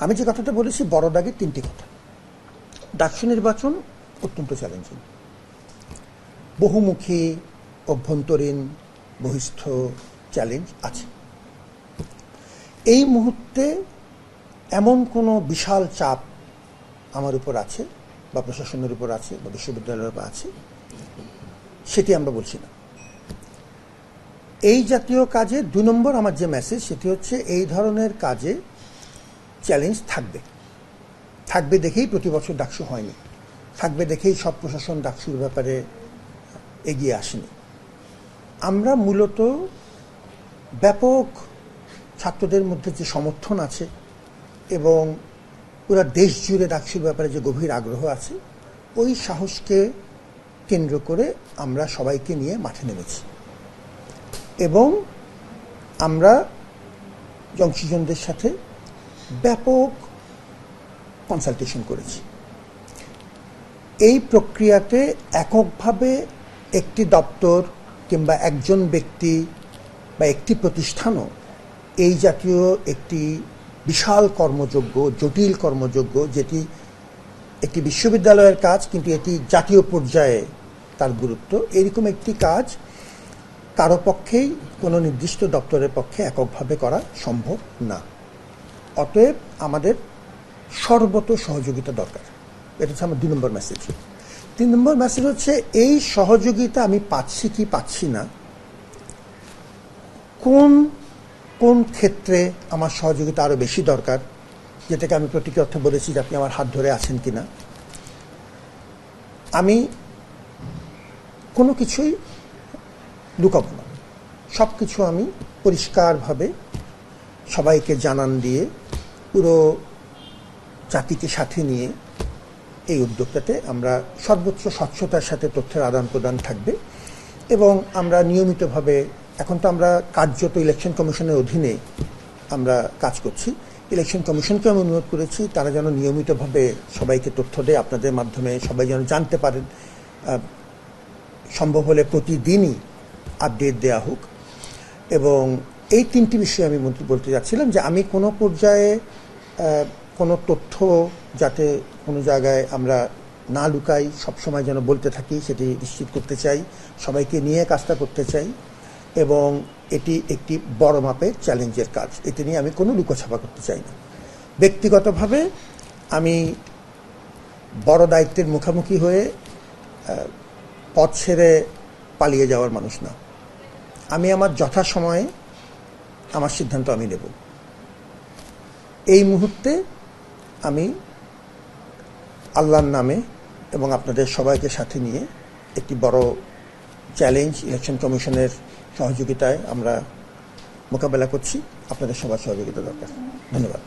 আমি যে কথাটা বলেছি বড় দাগে তিনটি কথা। ডাকসু নির্বাচন অত্যন্ত চ্যালেঞ্জিং, বহুমুখী অভ্যন্তরীণ বহিস্থ চ্যালেঞ্জ আছে। এই মুহূর্তে এমন কোনো বিশাল চাপ আমার উপর আছে বা প্রশাসনের উপর আছে বা বিশ্ববিদ্যালয়ের উপর আছে সেটি আমরা বলছি না। এই জাতীয় কাজে 2 নম্বর আমার যে মেসেজ সেটি হচ্ছে এই ধরনের কাজে চ্যালেঞ্জ থাকবে দেখেই প্রতি বছর ডাকসু হয়নি, থাকবে দেখেই সব প্রশাসন ডাকসুর ব্যাপারে এগিয়ে আসেনি। আমরা মূলত ব্যাপক ছাত্রদের মধ্যে যে সমর্থন আছে এবং পুরো দেশ জুড়ে ডাকসুর ব্যাপারে যে গভীর আগ্রহ আছে, ওই সাহসকে কেন্দ্র করে আমরা সবাইকে নিয়ে মাঠে নেমেছি এবং আমরা জংশীজনদের সাথে ব্যাপক কনসালটেশন করেছি। এই প্রক্রিয়াতে এককভাবে একটি দপ্তর কিংবা একজন ব্যক্তি বা একটি প্রতিষ্ঠানও এই জাতীয় একটি বিশাল কর্মযজ্ঞ, জটিল কর্মযজ্ঞ, যেটি একটি বিশ্ববিদ্যালয়ের কাজ কিন্তু এটি জাতীয় পর্যায়ে তার গুরুত্ব, এরকম একটি কাজ কারো পক্ষেই কোনো নির্দিষ্ট দপ্তরের পক্ষে এককভাবে করা সম্ভব না। অতএব আমাদের সর্বত সহযোগিতা দরকার। এটা হচ্ছে আমার 2 নম্বর মেসেজ। 3 নম্বর মেসেজ হচ্ছে এই সহযোগিতা আমি পাচ্ছি কি পাচ্ছি না, কোন কোন ক্ষেত্রে আমার সহযোগিতা আরও বেশি দরকার, যেটাকে আমি প্রতীকী অর্থে বলেছি যে আপনি আমার হাত ধরে আছেন কিনা। আমি কোনো কিছুই লুকাবো না, সব কিছু আমি পরিষ্কারভাবে সবাইকে জানান দিয়ে পুরো জাতিকে সাথে নিয়ে এই উদ্যোগটাতে আমরা সর্বোচ্চ স্বচ্ছতার সাথে তথ্যের আদান প্রদান থাকবে এবং আমরা নিয়মিতভাবে, এখন তো আমরা কার্যত ইলেকশন কমিশনের অধীনে আমরা কাজ করছি, ইলেকশন কমিশনকে আমি অনুরোধ করেছি তারা যেন নিয়মিতভাবে সবাইকে তথ্য দেয়, আপনাদের মাধ্যমে সবাই যেন জানতে পারেন, সম্ভব হলে প্রতিদিনই আপডেট দেওয়া হোক। এবং এই 3টি বিষয়ে আমি বলতে যাচ্ছিলাম যে আমি কোনো পর্যায়ে কোনো তথ্য যাতে কোনো জায়গায় আমরা না লুকাই, সবসময় যেন বলতে থাকি, সেটি নিশ্চিত করতে চাই, সবাইকে নিয়ে কাজটা করতে চাই এবং এটি একটি বড় মাপের চ্যালেঞ্জের কাজ, এটি নিয়ে আমি কোনো লুকোছাপা করতে চাই না। ব্যক্তিগতভাবে আমি বড় দায়িত্বের মুখোমুখি হয়ে পথ ছেড়ে পালিয়ে যাওয়ার মানুষ না। আমি আমার যথাসময়ে আমার সিদ্ধান্ত আমি নেব। এই মুহূর্তে আমি আল্লাহর নামে এবং আপনাদের সবাইকে সাথে নিয়ে একটি বড় চ্যালেঞ্জ ইলেকশন কমিশনের সহযোগিতায় আমরা মোকাবেলা করছি। আপনাদের সবার সহযোগিতা দরকার। ধন্যবাদ।